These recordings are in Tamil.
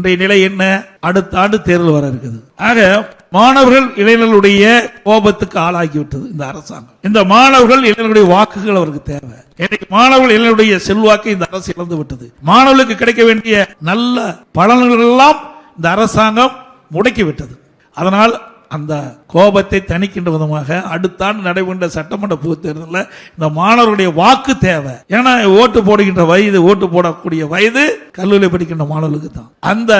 இன்றைய நிலை என்ன? அடுத்த ஆண்டு தேர்தல் வர இருக்குது. ஆக மாணவர்கள் இளைஞர்களுடைய கோபத்துக்கு ஆளாகிவிட்டது இந்த அரசாங்கம். இந்த மாணவர்கள் இளைஞர்களுடைய வாக்குகள் அவருக்கு தேவை. இன்னைக்கு மாணவர்கள் இளைஞருடைய செல்வாக்கை இந்த அரசு இழந்து விட்டது. மாணவர்களுக்கு கிடைக்க வேண்டிய நல்ல பலன்கள் எல்லாம் இந்த அரசாங்கம் முடக்கிவிட்டது. அதனால் அந்த கோபத்தை தணிக்கின்ற விதமாக அடுத்த ஆண்டு நடைபெற்ற சட்டமன்ற பொதுத் தேர்தலில் இந்த மாணவர்களுடைய வாக்கு தேவை. ஏன்னா ஓட்டு போடுகின்ற வயது, ஓட்டு போடக்கூடிய வயது கல்லூரி படிக்கின்ற மாணவர்களுக்கு தான். அந்த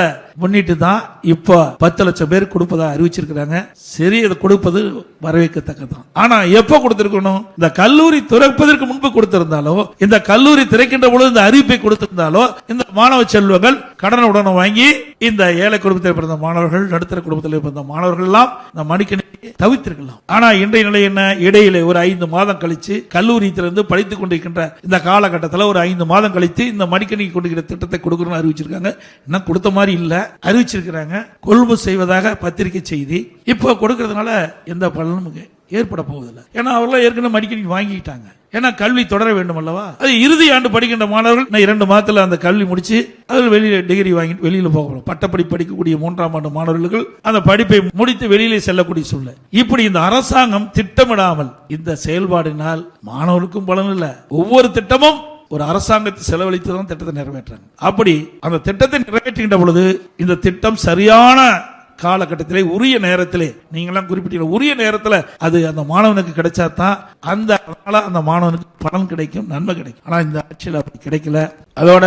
முன்னிட்டு தான் இப்ப 10 லட்சம் பேர் கொடுப்பதா அறிவிச்சிருக்கிறாங்க. சரி, அதை கொடுப்பது வரவேற்கத்தக்கதான். ஆனா எப்ப கொடுத்திருக்கணும்? இந்த கல்லூரி திறப்பதற்கு முன்பு கொடுத்திருந்தாலோ, இந்த கல்லூரி திறக்கின்ற பொழுது இந்த அறிவிப்பை கொடுத்திருந்தாலோ, இந்த மாணவ செல்வங்கள் கடனுடன் வாங்கி இந்த ஏழை குடும்பத்தில் பிறந்த மாணவர்கள், நடுத்தர குடும்பத்தில் பிறந்த மாணவர்கள் எல்லாம் இந்த மடிக்கணி தவிர்த்திருக்கலாம். ஆனா இன்றைய நிலை என்ன? இடையில ஒரு 5 மாதம் கழிச்சு கல்லூரி திறந்து படித்துக் கொண்டிருக்கின்ற இந்த காலகட்டத்தில் ஒரு 5 மாதம் கழித்து இந்த மடிக்கணி கொண்டிருக்கிற திட்டத்தை கொடுக்கணும்னு அறிவிச்சிருக்காங்க. இன்னும் கொடுத்த மாதிரி இல்ல, அறிவிச்சிருக்கிறாங்க. கொள்முதல் செய்வதாக பத்திரிகை செய்தி. இப்ப கொடுக்கறதுனால எந்த பலனும் ஏற்பட போவதில்லை. ஏன்னா அவர்கள் ஏற்கனவே மடிக்கணி வாங்கிட்டாங்க. ஏன்னா கல்வி தொடர வேண்டும் அல்லவா? அது இறுதி ஆண்டு படிக்கின்ற மாணவர்கள் 2 மாதத்துல அந்த கல்வி முடிச்சு அதில் வெளியில டிகிரி வாங்கிட்டு வெளியில போகணும். பட்டப்படி படிக்கக்கூடிய 3ஆம் ஆண்டு மாணவர்கள் அந்த படிப்பை முடித்து வெளியிலே செல்லக்கூடிய சூழ்நிலை. இப்படி இந்த அரசாங்கம் திட்டமிடாமல் இந்த செயல்பாடினால் மாணவர்களுக்கும் பலன் இல்லை. ஒவ்வொரு திட்டமும் ஒரு அரசாங்கத்தை செலவழித்து தான் திட்டத்தை நிறைவேற்றாங்க. அப்படி அந்த திட்டத்தை நிறைவேற்றுகின்ற பொழுது இந்த திட்டம் சரியான காலகட்டத்திலே, உரிய நேரத்திலே, நீங்களாம் குறிப்பிட்ட உரிய நேரத்தில் அது அந்த மாணவனுக்கு கிடைச்சா தான் அந்த மாணவனுக்கு பலன் கிடைக்கும், நன்மை கிடைக்கும். ஆனா இந்த ஆட்சியில் அப்படி கிடைக்கல. அதோட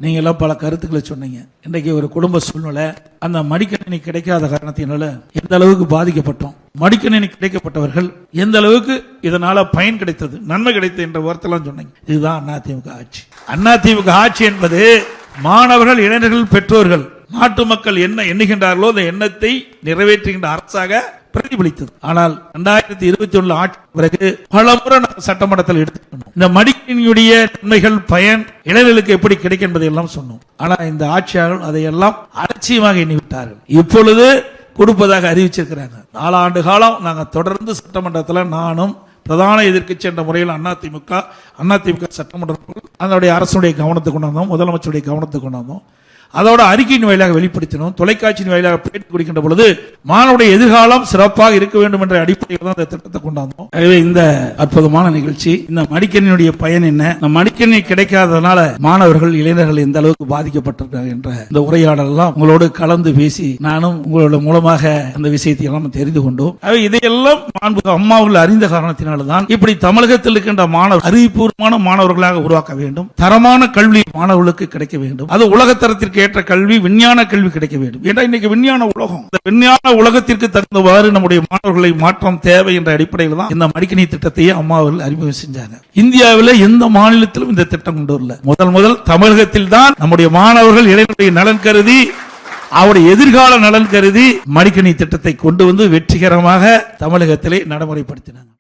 நீங்க எல்லாம் பல கருத்துக்களை சொன்னீங்க. இன்றைக்கு ஒரு குடும்ப சூழ்நிலை, அந்த மடிக்கணினி கிடைக்காத காரணத்தினால எந்த அளவுக்கு பாதிக்கப்பட்டோம், மடிக்கணினி கிடைக்கப்பட்டவர்கள் எந்த அளவுக்கு இதனால பயன் கிடைத்தது, நன்மை கிடைத்தது என்ற வார்த்தைலாம் சொன்னீங்க. இதுதான் அதிமுக ஆட்சி. அதிமுக ஆட்சி என்பது மாணவர்கள், இளைஞர்கள், பெற்றோர்கள், நாட்டு மக்கள் என்ன எண்ணுகின்றார்களோ அந்த எண்ணத்தை நிறைவேற்றுகின்ற அரசாக பிரதிபலித்தது. ஆனால் 2021 ஆட்சி பிறகு பல முறை சட்டமன்றத்தில் எடுத்துக்கணும். இந்த மடிக்கணியுடைய நன்மைகள், பயன் இளைஞர்களுக்கு எப்படி கிடைக்கும் என்பதை எல்லாம் சொன்னோம். ஆனால் இந்த ஆட்சியாளர்கள் அதையெல்லாம் அலட்சியமாக எண்ணிவிட்டார்கள். இப்பொழுது கொடுப்பதாக அறிவிச்சிருக்கிறாங்க. 4 ஆண்டு காலம் நாங்கள் தொடர்ந்து சட்டமன்றத்தில் நானும் பிரதான எதிர்க்கட்சி என்ற முறையில் அதிமுக சட்டமன்ற அதனுடைய அரசுடைய கவனத்துக்கு கொண்டு வந்தோம், முதலமைச்சருடைய கவனத்துக்கு கொண்டு வந்தோம். அதோட அறிக்கையின் வாயிலாக வெளிப்படுத்தினோம், தொலைக்காட்சியின் வாயிலாக பேட்டி கொடுக்கின்ற பொழுது மாணவருடைய எதிர்காலம் சிறப்பாக இருக்க வேண்டும் என்ற அடிப்படையில் தான் இந்த திட்டத்தை கொண்டாந்தோம். எனவே இந்த அற்புதமான நிகழ்ச்சி, இந்த மடிக்கணியுடைய பயன் என்ன, இந்த மடிக்கணி கிடைக்காததுனால மாணவர்கள், இளைஞர்கள் எந்த அளவுக்கு பாதிக்கப்பட்டிருக்கிறார்கள் என்ற இந்த உரையாடல் எல்லாம் உங்களோடு கலந்து பேசி நானும் உங்களோட மூலமாக அந்த விஷயத்தை எல்லாம் தெரிந்து கொண்டோம். இதையெல்லாம் அம்மாவர்கள் அறிந்த காரணத்தினால்தான் இப்படி தமிழகத்தில் இருக்கின்ற மாணவர் அறிவுபூர்வமான மாணவர்களாக உருவாக்க வேண்டும், தரமான கல்வி மாணவர்களுக்கு கிடைக்க வேண்டும், அது உலகத்தரத்திற்கு ஏற்ற கல்வி, விஞ்ஞான கல்வி கிடைக்க வேண்டும். ஏன்னா இன்னைக்கு விஞ்ஞான உலகம், இந்த விஞ்ஞான உலகத்திற்கு தகுந்தவாறு நம்முடைய மாணவர்களை மாற்றம் தேவை என்ற அடிப்படையில் தான் இந்த மடிக்கணி திட்டத்தையே அம்மாவர்கள் அறிமுகம் செஞ்சாங்க. இந்தியாவில் எந்த மாநிலத்திலும் இந்த திட்டம் கொண்டு வரல. முதல் தமிழகத்தில் தான் நம்முடைய மாணவர்கள், இளைஞர்களுடைய நலன் கருதி, அவருடைய எதிர்கால நலன் கருதி மடிக்கணி திட்டத்தை கொண்டு வந்து வெற்றிகரமாக தமிழகத்திலே நடைமுறைப்படுத்தினாங்க.